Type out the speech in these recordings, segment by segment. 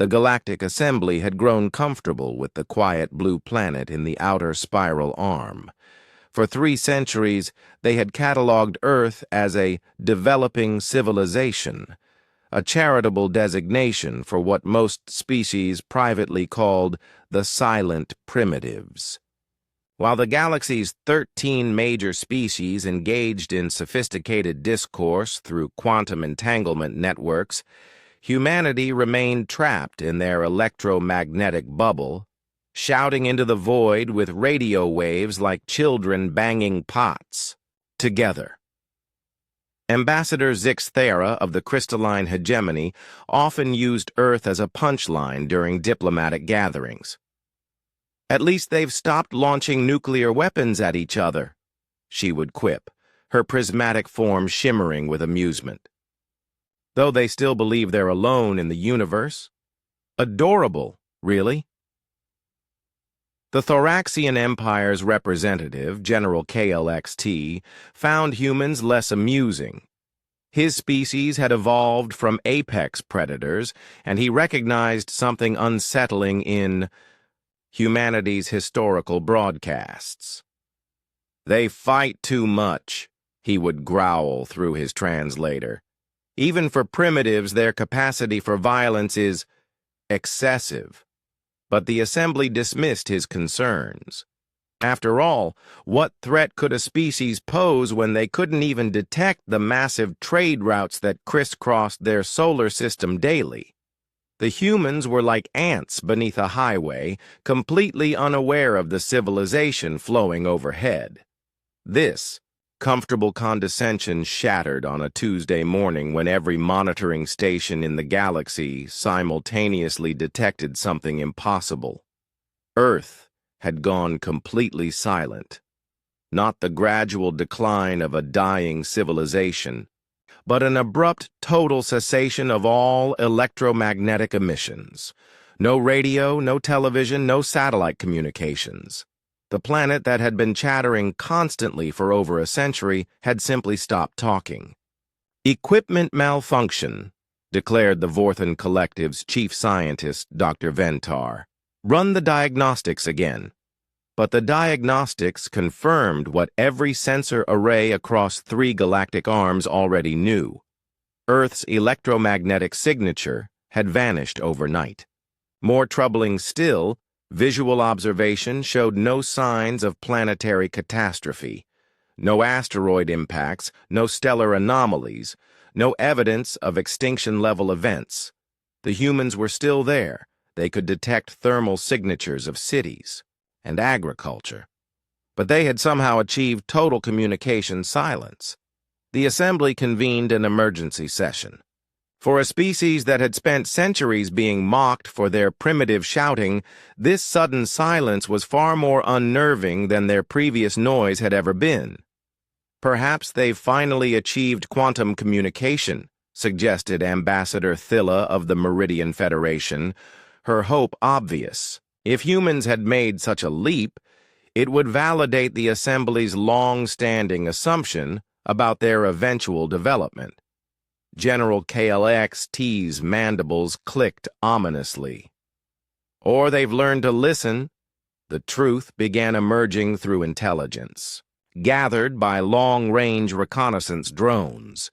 The Galactic Assembly had grown comfortable with the quiet blue planet in the outer spiral arm. For 3 centuries, they had cataloged Earth as a developing civilization, a charitable designation for what most species privately called the silent primitives. While the galaxy's 13 major species engaged in sophisticated discourse through quantum entanglement networks, humanity remained trapped in their electromagnetic bubble, shouting into the void with radio waves like children banging pots, together. Ambassador Zixthera of the Crystalline Hegemony often used Earth as a punchline during diplomatic gatherings. "At least they've stopped launching nuclear weapons at each other," she would quip, her prismatic form shimmering with amusement. Though they still believe they're alone in the universe? Adorable, really. The Thoraxian Empire's representative, General KLXT, found humans less amusing. His species had evolved from apex predators, and he recognized something unsettling in humanity's historical broadcasts. "They fight too much," he would growl through his translator. "Even for primitives, their capacity for violence is excessive." But the Assembly dismissed his concerns. After all, what threat could a species pose when they couldn't even detect the massive trade routes that crisscrossed their solar system daily? The humans were like ants beneath a highway, completely unaware of the civilization flowing overhead. This comfortable condescension shattered on a Tuesday morning when every monitoring station in the galaxy simultaneously detected something impossible. Earth had gone completely silent. Not the gradual decline of a dying civilization, but an abrupt total cessation of all electromagnetic emissions. No radio, no television, no satellite communications. The planet that had been chattering constantly for over a century had simply stopped talking. "Equipment malfunction," declared the Vorthan Collective's chief scientist, Dr. Ventar. "Run the diagnostics again." But the diagnostics confirmed what every sensor array across 3 galactic arms already knew. Earth's electromagnetic signature had vanished overnight. More troubling still, visual observation showed no signs of planetary catastrophe, no asteroid impacts, no stellar anomalies, no evidence of extinction-level events. The humans were still there. They could detect thermal signatures of cities and agriculture. But they had somehow achieved total communication silence. The Assembly convened an emergency session. For a species that had spent centuries being mocked for their primitive shouting, this sudden silence was far more unnerving than their previous noise had ever been. "Perhaps they've finally achieved quantum communication," suggested Ambassador Thilla of the Meridian Federation, her hope obvious. If humans had made such a leap, it would validate the Assembly's long-standing assumption about their eventual development. General KLXT's mandibles clicked ominously. "Or they've learned to listen." The truth began emerging through intelligence, gathered by long-range reconnaissance drones.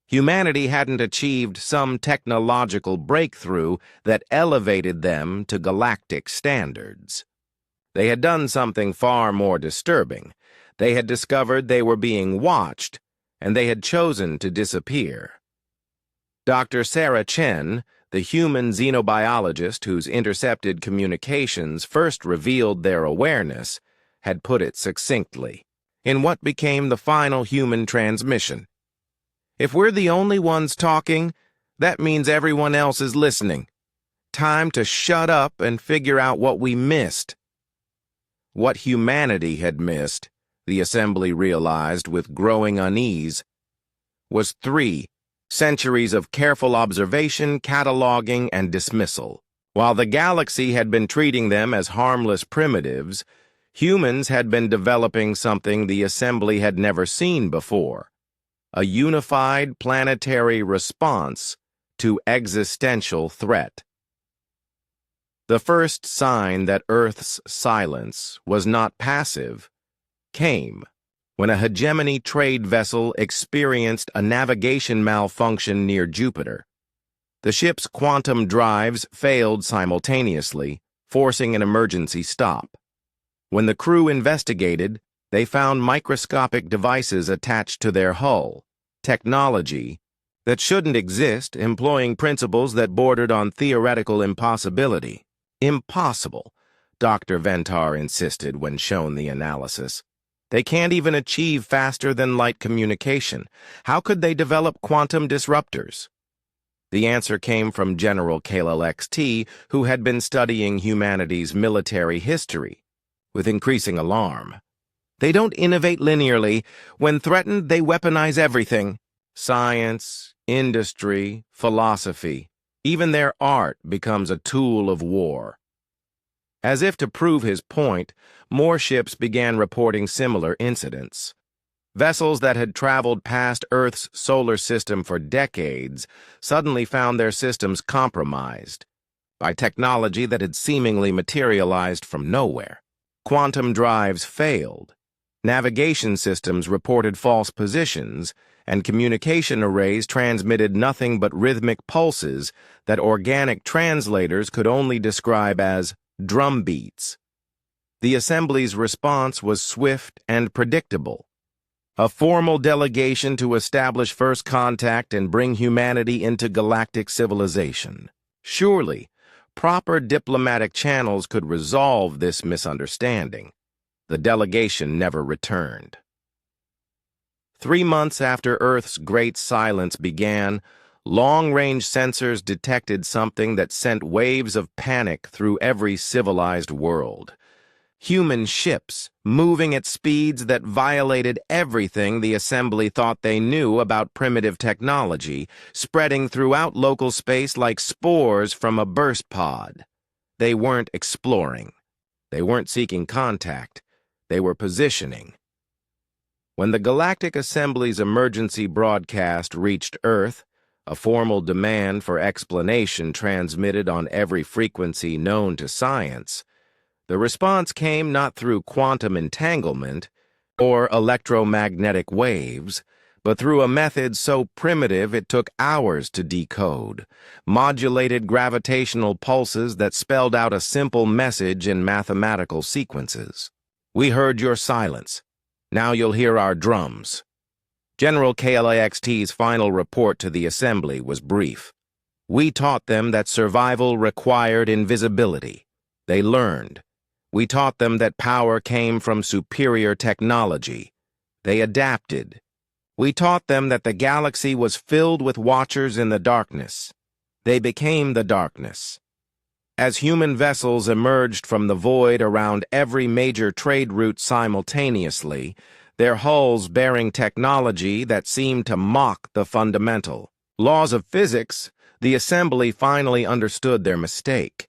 Humanity hadn't achieved some technological breakthrough that elevated them to galactic standards. They had done something far more disturbing. They had discovered they were being watched, and they had chosen to disappear. Dr. Sarah Chen, the human xenobiologist whose intercepted communications first revealed their awareness, had put it succinctly, in what became the final human transmission. "If we're the only ones talking, that means everyone else is listening. Time to shut up and figure out what we missed." What humanity had missed, the Assembly realized with growing unease, was 3 centuries of careful observation, cataloging, and dismissal. While the galaxy had been treating them as harmless primitives, humans had been developing something the Assembly had never seen before: a unified planetary response to existential threat. The first sign that Earth's silence was not passive came when a hegemony trade vessel experienced a navigation malfunction near Jupiter. The ship's quantum drives failed simultaneously, forcing an emergency stop. When the crew investigated, they found microscopic devices attached to their hull, technology that shouldn't exist, employing principles that bordered on theoretical impossibility. Impossible, Dr. Ventar insisted when shown the analysis. They can't even achieve faster-than-light communication. How could they develop quantum disruptors? The answer came from General KLXT, who had been studying humanity's military history, with increasing alarm. They don't innovate linearly. When threatened, they weaponize everything. Science, industry, philosophy. Even their art becomes a tool of war. As if to prove his point, more ships began reporting similar incidents. Vessels that had traveled past Earth's solar system for decades suddenly found their systems compromised by technology that had seemingly materialized from nowhere. Quantum drives failed, navigation systems reported false positions, and communication arrays transmitted nothing but rhythmic pulses that organic translators could only describe as drum beats. The assembly's response was swift and predictable. A formal delegation to establish first contact and bring humanity into galactic civilization. Surely, proper diplomatic channels could resolve this misunderstanding. The delegation never returned. 3 months after Earth's Great Silence began, long-range sensors detected something that sent waves of panic through every civilized world. Human ships, moving at speeds that violated everything the assembly thought they knew about primitive technology, spreading throughout local space like spores from a burst pod. They weren't exploring. They weren't seeking contact. They were positioning. When the Galactic Assembly's emergency broadcast reached Earth, a formal demand for explanation transmitted on every frequency known to science, the response came not through quantum entanglement or electromagnetic waves, but through a method so primitive it took hours to decode, modulated gravitational pulses that spelled out a simple message in mathematical sequences. We heard your silence. Now you'll hear our drums. General KLAXT's final report to the Assembly was brief. We taught them that survival required invisibility. They learned. We taught them that power came from superior technology. They adapted. We taught them that the galaxy was filled with watchers in the darkness. They became the darkness. As human vessels emerged from the void around every major trade route simultaneously, their hulls bearing technology that seemed to mock the fundamental laws of physics, the Assembly finally understood their mistake.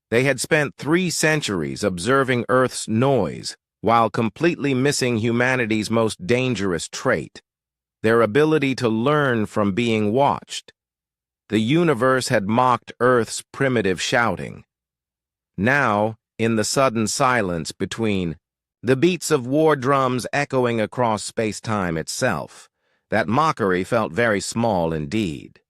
They had spent 3 centuries observing Earth's noise while completely missing humanity's most dangerous trait, their ability to learn from being watched. The universe had mocked Earth's primitive shouting. Now, in the sudden silence between the beats of war drums echoing across space-time itself, that mockery felt very small indeed.